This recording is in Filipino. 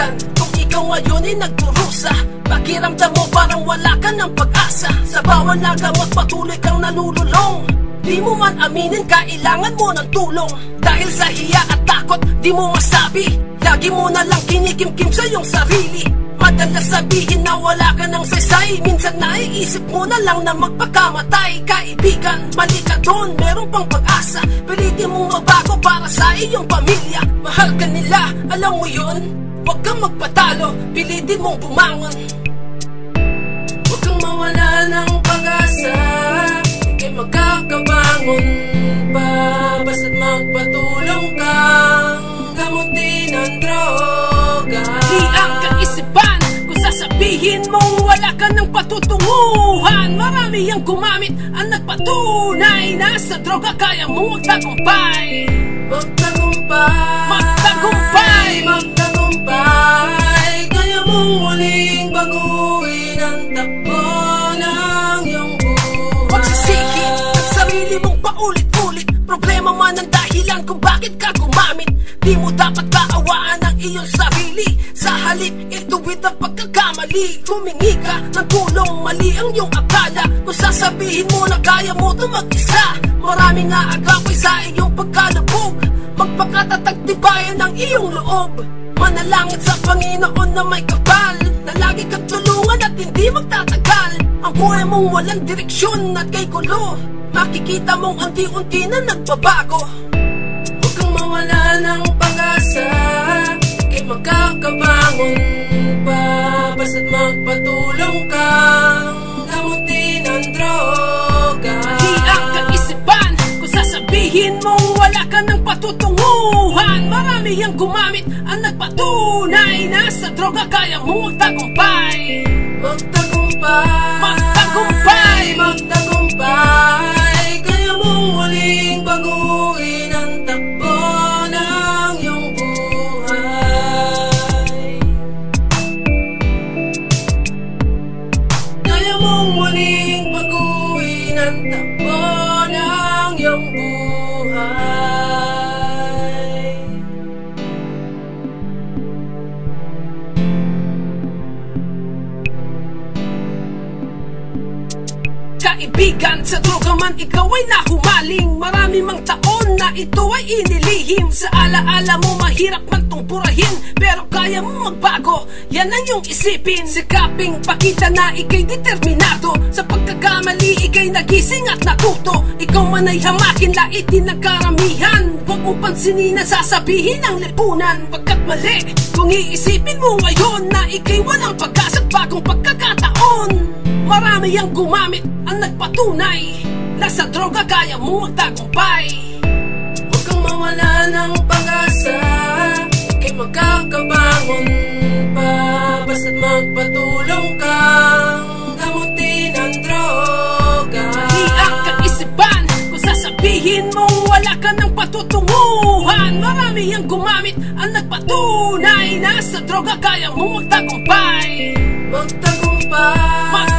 kaibigan, kung ikaw ngayon ay nagdurusa, pakiramdam mo parang wala ka ng pag-asa. Sa bawal na gamot patuloy kang nalululong. Di mo man aminin, kailangan mo ng tulong. Dahil sa hiya at takot, di mo masabi. Lagi mo na lang kinikimkim sa iyong sarili. Madalas sabihin na wala ka ng saysay. Minsan naiisip mo na lang na magpakamatay. Kaibigan, mali ka doon, meron pang pag-asa. Pilitin mong magbago para sa iyong pamilya. Mahal ka nila, alam mo yun? Huwag kang magpatalo, pilitin mong bumangon. Huwag kang mawala ng pag-asa, ika'y magkakabangon pa. Basta't magpatulong kang gamutin ang droga. Di ang kaisipan kung sasabihin mong wala ka ng patutunguhan. Marami ang gumamit, ang nagpatunay na sa droga kaya mong magtagumpay. Magtagumpay, magtagumpay, magtagumpay. Kaya mong muling baguhin ang takbo ng iyong buhay. Pagsisihin ang sarili mong paulit-ulit. Problema man ang dahilan kung bakit ka gumamit. Di mo dapat kaawaan ang iyong sarili. Sa halip, ituwid ang pagkakamali. Humingi ka ng tulong, mali ang iyong akala. Kung sasabihin mo na kaya mo ito mag-isa, maraming aagaway sa iyong pagkalubog. Magpakatatag, tibayan ang iyong loob. Manalangin sa Panginoon na may kapal, na lagi kang tulungan at hindi magtatagal. Ang buhay mong walang direksyon at kay gulo, makikita mong unti-unti na nagbabago. Huwag kang mawala ng pag-asa, ika'y magkakabangon pa. Basta't magpatulong kang gamutin ang droga. Di ang kaisipan kung sasabihin mong wala ka ng patutunguhan. Marami ang gumamit, ang nagpatunay na sa droga kaya mong magtagumpay. Magtagumpay, magtagumpay, magtagumpay. Kaya mong muling baguhin ang takbo ng iyong buhay. Kaya mong muling baguhin ang takbo ng iyong buhay. Kaibigan, sa droga man ikaw ay nahumaling. Marami mang taon na ito ay inilihim. Sa alaala mo mahirap man tong purahin, pero kaya mo magbago, yan ang iyong isipin. Sikaping pakita na ika'y determinado. Sa pagkakamali ika'y nagising at natuto. Ikaw man ay hamakin, laitin ng karamihan. Huwag mong pansinin na sasabihin ng lipunan. Pagkat mali, kung iisipin mo ngayon na ika'y walang pag-asa at bagong pagkakataon. Marami ang gumamit, ang nagpatunay na sa droga kaya mong magtagumpay. Huwag kang mawala ng pag-asa, ika'y magkakabangon pa. Basta't magpatulong kang gamutin ang droga. Di ang kaisipan kung sasabihin mong wala ka ng patutunguhan. Marami ang gumamit, ang nagpatunay na sa droga kaya mong magtagumpay. Magtagumpay,